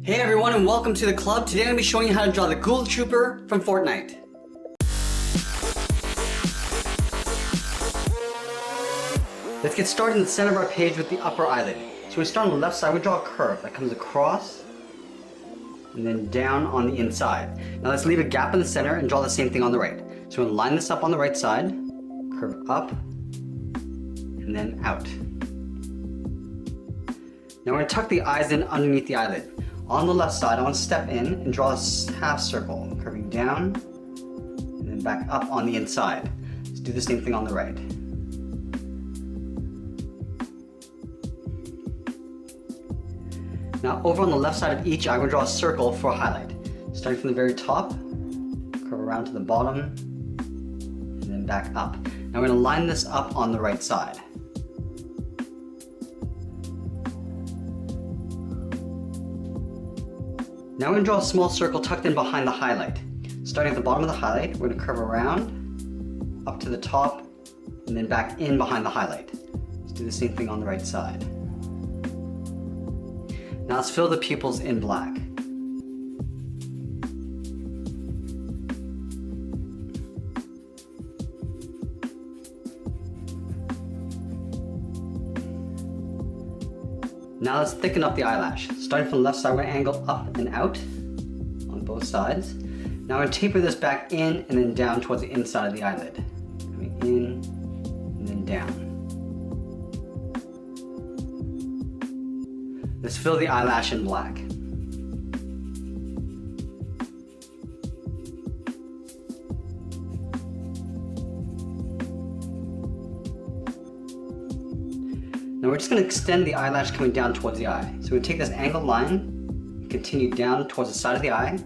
Hey everyone and welcome to the club. Today I'm going to be showing you how to draw the Ghoul Trooper from Fortnite. Let's get started in the center of our page with the upper eyelid. So we start on the left side, we draw a curve that comes across and then down on the inside. Now let's leave a gap in the center and draw the same thing on the right. So we're going to line this up on the right side, curve up and then out. Now we're going to tuck the eyes in underneath the eyelid. On the left side, I want to step in and draw a half circle, curving down and then back up on the inside. Let's do the same thing on the right. Now over on the left side of each eye, I'm going to draw a circle for a highlight. Starting from the very top, curve around to the bottom, and then back up. Now we're going to line this up on the right side. Now we're going to draw a small circle tucked in behind the highlight. Starting at the bottom of the highlight, we're going to curve around, up to the top, and then back in behind the highlight. Let's do the same thing on the right side. Now let's fill the pupils in black. Now let's thicken up the eyelash. Starting from the left side, we're going to angle up and out on both sides. Now we're going to taper this back in and then down towards the inside of the eyelid. Coming in and then down. Let's fill the eyelash in black. Now we're just going to extend the eyelash coming down towards the eye. So we're going to take this angled line, continue down towards the side of the eye,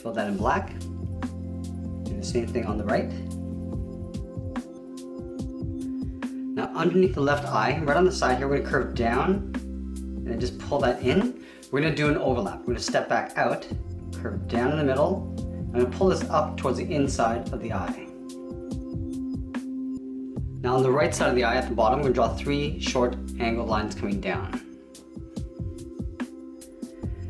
fill that in black, do the same thing on the right. Now underneath the left eye, right on the side here, we're going to curve down and then just pull that in. We're going to do an overlap. We're going to step back out, curve down in the middle, and I'm going to pull this up towards the inside of the eye. Now on the right side of the eye at the bottom, we're going to draw 3 short angled lines coming down.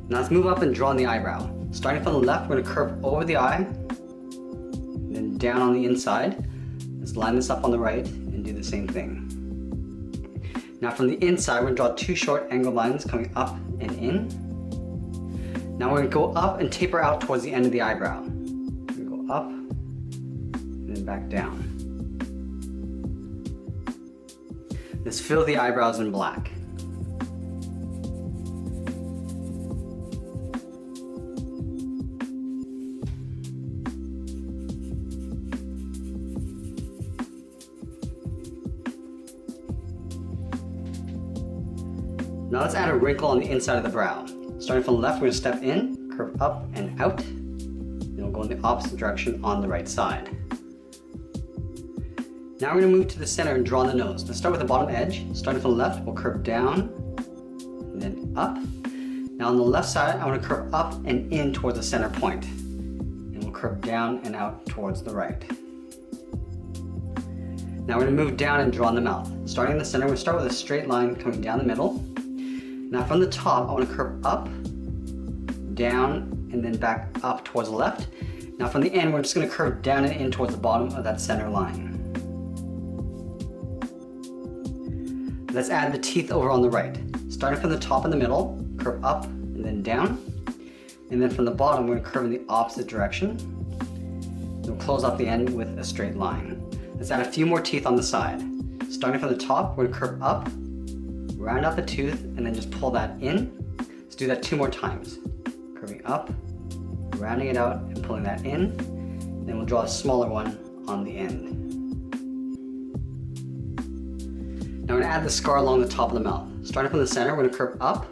Now let's move up and draw on the eyebrow. Starting from the left, we're going to curve over the eye, and then down on the inside. Let's line this up on the right and do the same thing. Now from the inside, we're going to draw 2 short angled lines coming up and in. Now we're going to go up and taper out towards the end of the eyebrow. We're going to go up and then back down. Let's fill the eyebrows in black. Now let's add a wrinkle on the inside of the brow. Starting from the left, we're going to step in, curve up and out, and we'll go in the opposite direction on the right side. Now we're going to move to the center and draw the nose. Let's start with the bottom edge. Starting from the left, we'll curve down and then up. Now on the left side, I want to curve up and in towards the center point. And we'll curve down and out towards the right. Now we're going to move down and draw in the mouth. Starting in the center, we'll start with a straight line coming down the middle. Now from the top, I want to curve up, down, and then back up towards the left. Now from the end, we're just going to curve down and in towards the bottom of that center line. Let's add the teeth over on the right. Starting from the top in the middle, curve up and then down. And then from the bottom, we're going to curve in the opposite direction. We'll close off the end with a straight line. Let's add a few more teeth on the side. Starting from the top, we're going to curve up, round out the tooth, and then just pull that in. Let's do that 2 more times. Curving up, rounding it out, and pulling that in. Then we'll draw a smaller one on the end. Now we're going to add the scar along the top of the mouth. Starting from the center, we're going to curve up,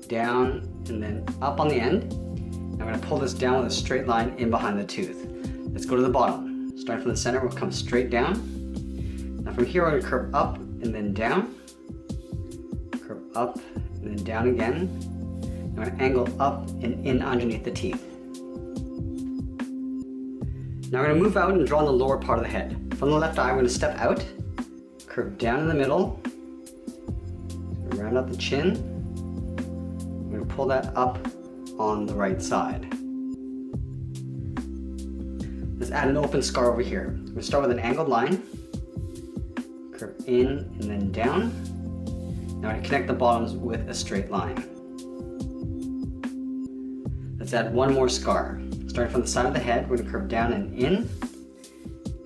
down, and then up on the end. And we're going to pull this down with a straight line in behind the tooth. Let's go to the bottom. Starting from the center, we'll come straight down. Now from here, we're going to curve up and then down. Curve up and then down again. And we're going to angle up and in underneath the teeth. Now we're going to move out and draw on the lower part of the head. From the left eye, we're going to step out, curve down in the middle, round out the chin. We're going to pull that up on the right side. Let's add an open scar over here. We're gonna start with an angled line, curve in and then down. Now we're gonna connect the bottoms with a straight line. Let's add one more scar. Starting from the side of the head, we're gonna curve down and in,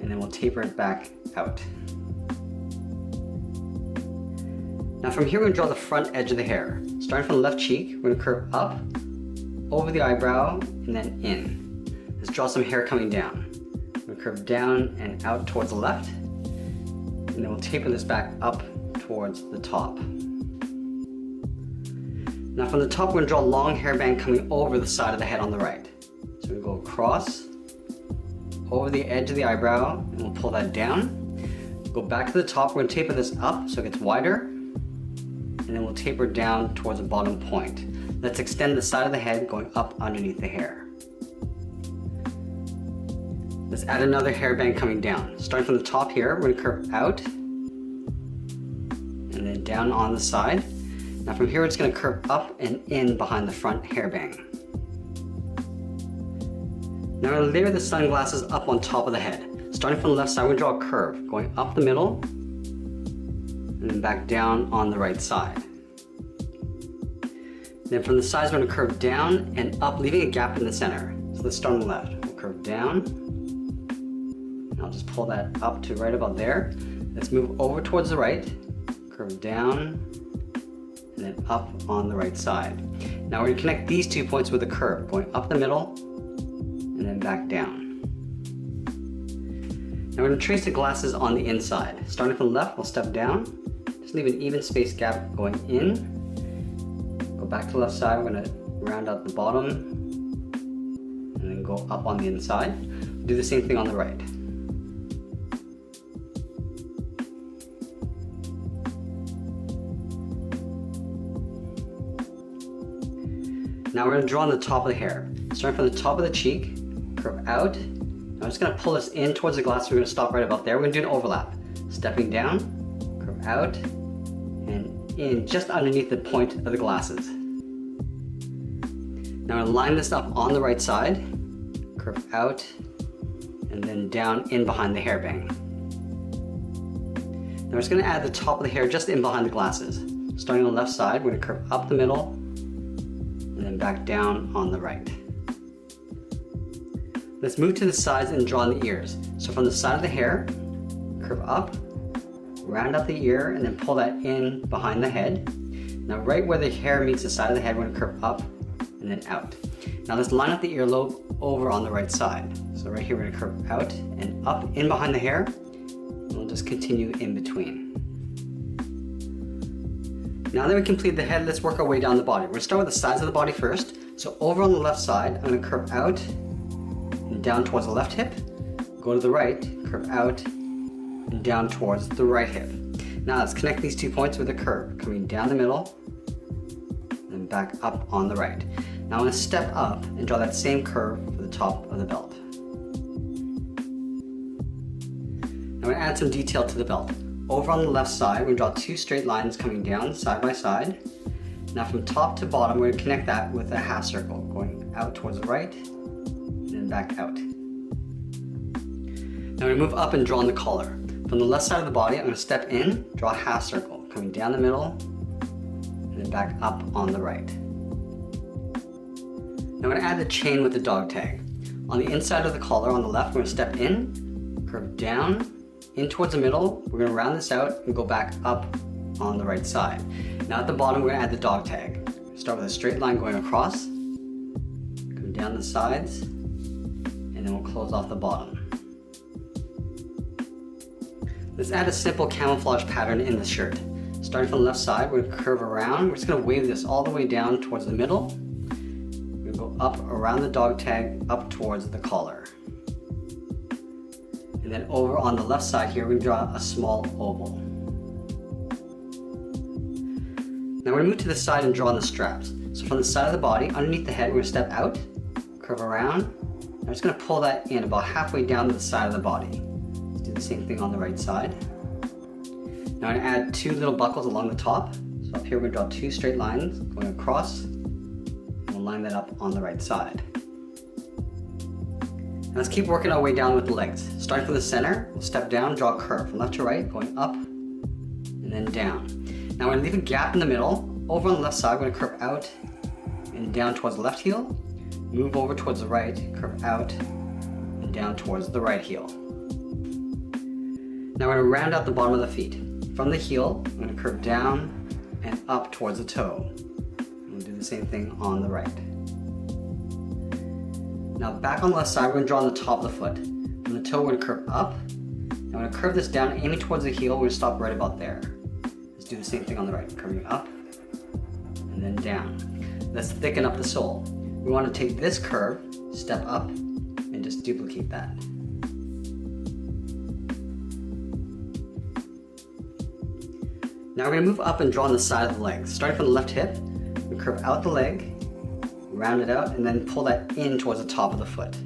and then we'll taper it back out. Now from here, we're gonna draw the front edge of the hair. Starting from the left cheek, we're gonna curve up, over the eyebrow, and then in. Let's draw some hair coming down. We're gonna curve down and out towards the left, and then we'll taper this back up towards the top. Now from the top, we're gonna draw a long hairband coming over the side of the head on the right. So we go across, over the edge of the eyebrow, and we'll pull that down. Go back to the top, we're gonna taper this up so it gets wider, and then we'll taper down towards the bottom point. Let's extend the side of the head going up underneath the hair. Let's add another hairband coming down. Starting from the top here, we're gonna curve out, and then down on the side. Now from here, it's going to curve up and in behind the front hairband. Now we're going to layer the sunglasses up on top of the head. Starting from the left side, we're going to draw a curve going up the middle and then back down on the right side. Then from the sides, we're going to curve down and up, leaving a gap in the center. So let's start on the left. We'll curve down. And I'll just pull that up to right about there. Let's move over towards the right, curve down, and then up on the right side. Now we're going to connect these 2 points with a curve, going up the middle and then back down. Now we're going to trace the glasses on the inside. Starting from the left, we'll step down, just leave an even space gap going in. Go back to the left side, we're going to round out the bottom and then go up on the inside. Do the same thing on the right. Now we're going to draw on the top of the hair. Starting from the top of the cheek, curve out. Now I'm just going to pull this in towards the glass. We're going to stop right about there. We're going to do an overlap. Stepping down, curve out, and in just underneath the point of the glasses. Now I'm going to line this up on the right side, curve out, and then down in behind the hairband. Now we're just going to add the top of the hair just in behind the glasses. Starting on the left side, we're going to curve up the middle, and then back down on the right. Let's move to the sides and draw in the ears. So from the side of the hair, curve up, round out the ear, and then pull that in behind the head. Now right where the hair meets the side of the head, we're going to curve up and then out. Now let's line up the earlobe over on the right side. So right here we're going to curve out and up in behind the hair, and we'll just continue in between. Now that we completed the head, let's work our way down the body. We're going to start with the sides of the body first. So over on the left side, I'm going to curve out and down towards the left hip. Go to the right, curve out and down towards the right hip. Now let's connect these 2 points with a curve, coming down the middle and then back up on the right. Now I'm going to step up and draw that same curve for the top of the belt. Now I'm going to add some detail to the belt. Over on the left side, we're going to draw 2 straight lines coming down side by side. Now from top to bottom, we're going to connect that with a half circle, going out towards the right, and then back out. Now we're going to move up and draw on the collar. From the left side of the body, I'm going to step in, draw a half circle, coming down the middle, and then back up on the right. Now I'm going to add the chain with the dog tag. On the inside of the collar on the left, we're going to step in, curve down, in towards the middle. We're going to round this out and go back up on the right side. Now at the bottom, we're going to add the dog tag. Start with a straight line going across, come down the sides, and then we'll close off the bottom. Let's add a simple camouflage pattern in the shirt. Starting from the left side, we're going to curve around. We're just going to wave this all the way down towards the middle. We're going to go up around the dog tag, up towards the collar. And then over on the left side here, we draw a small oval. Now we're going to move to the side and draw on the straps. So from the side of the body, underneath the head, we're going to step out, curve around. I'm just going to pull that in about halfway down to the side of the body. Let's do the same thing on the right side. Now I'm going to add 2 little buckles along the top. So up here, we're going to draw 2 straight lines going across, line that up on the right side. Now let's keep working our way down with the legs. Starting from the center, we'll step down, draw a curve from left to right, going up and then down. Now we're going to leave a gap in the middle. Over on the left side, we're going to curve out and down towards the left heel. Move over towards the right, curve out and down towards the right heel. Now we're going to round out the bottom of the feet. From the heel, I'm going to curve down and up towards the toe. We'll do the same thing on the right. Now back on the left side, we're going to draw on the top of the foot. From the toe, we're going to curve up. Now I'm going to curve this down, aiming towards the heel. We're going to stop right about there. Let's do the same thing on the right, curving up and then down. Let's thicken up the sole. We want to take this curve, step up, and just duplicate that. Now we're going to move up and draw on the side of the leg. Starting from the left hip, we curve out the leg, round it out, and then pull that in towards the top of the foot.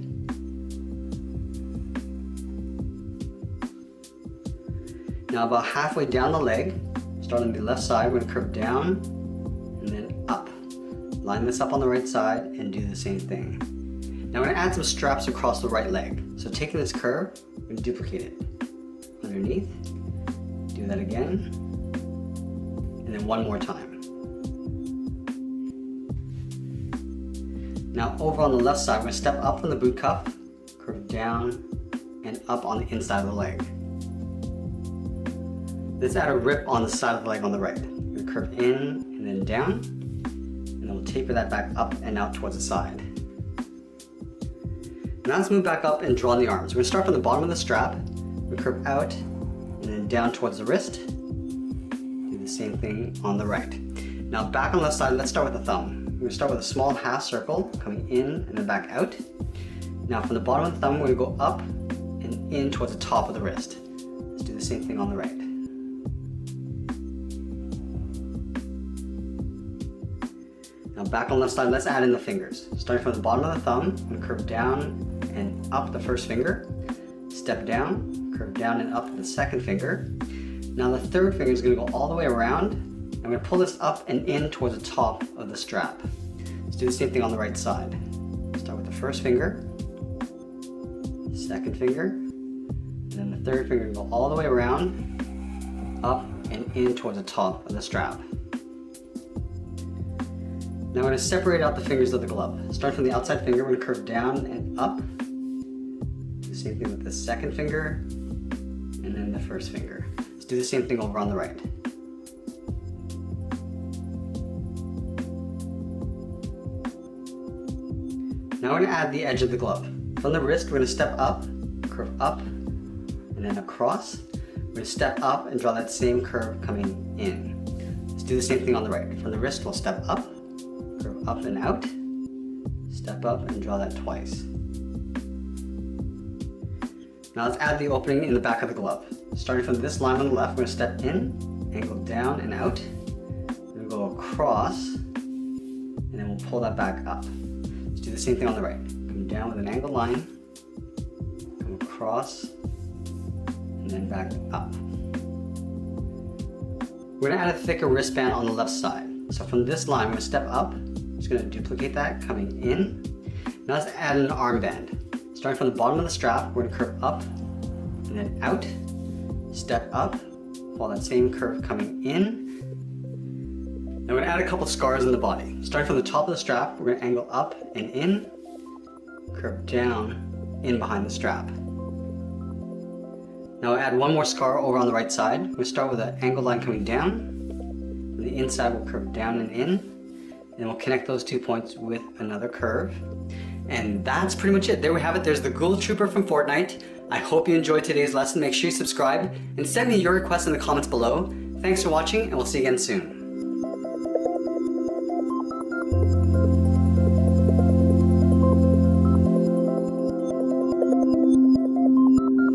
Now about halfway down the leg, starting on the left side, we're going to curve down and then up. Line this up on the right side and do the same thing. Now we're going to add some straps across the right leg. So taking this curve, we're going to duplicate it. Underneath, do that again, and then one more time. Now over on the left side, we're going to step up from the boot cup, curve down and up on the inside of the leg. Let's add a rip on the side of the leg on the right. We're going to curve in and then down, and then we'll taper that back up and out towards the side. Now let's move back up and draw on the arms. We're going to start from the bottom of the strap, we curve out and then down towards the wrist. Do the same thing on the right. Now back on the left side, let's start with the thumb. We're going to start with a small half circle coming in and then back out. Now from the bottom of the thumb, we're going to go up and in towards the top of the wrist. Let's do the same thing on the right. Now back on the left side, let's add in the fingers. Starting from the bottom of the thumb, I'm going to curve down and up the first finger, step down, curve down and up the second finger. Now the third finger is going to go all the way around. I'm going to pull this up and in towards the top of the strap. Let's do the same thing on the right side. Start with the first finger, second finger, and then the third finger will go all the way around, up and in towards the top of the strap. Now we're going to separate out the fingers of the glove. Start from the outside finger, we're going to curve down and up. Do the same thing with the second finger, and then the first finger. Let's do the same thing over on the right. Now we're going to add the edge of the glove. From the wrist, we're going to step up, curve up, and then across. We're going to step up and draw that same curve coming in. Let's do the same thing on the right. From the wrist, we'll step up, curve up and out, step up and draw that twice. Now let's add the opening in the back of the glove. Starting from this line on the left, we're going to step in and go down and out. We're going to go across, and then we'll pull that back up. Let's do the same thing on the right. Come down with an angled line, come across, and then back up. We're going to add a thicker wristband on the left side. So from this line, we're going to step up. Just going to duplicate that, coming in. Now let's add an armband. Starting from the bottom of the strap, we're going to curve up and then out, step up, follow that same curve coming in. Now we're going to add a couple scars in the body. Starting from the top of the strap, we're going to angle up and in, curve down, in behind the strap. Now we'll add one more scar over on the right side. We'll start with an angled line coming down. From the inside, we'll curve down and in, and we'll connect those 2 points with another curve. And that's pretty much it. There we have it. There's the Ghoul Trooper from Fortnite. I hope you enjoyed today's lesson. Make sure you subscribe and send me your requests in the comments below. Thanks for watching, and we'll see you again soon.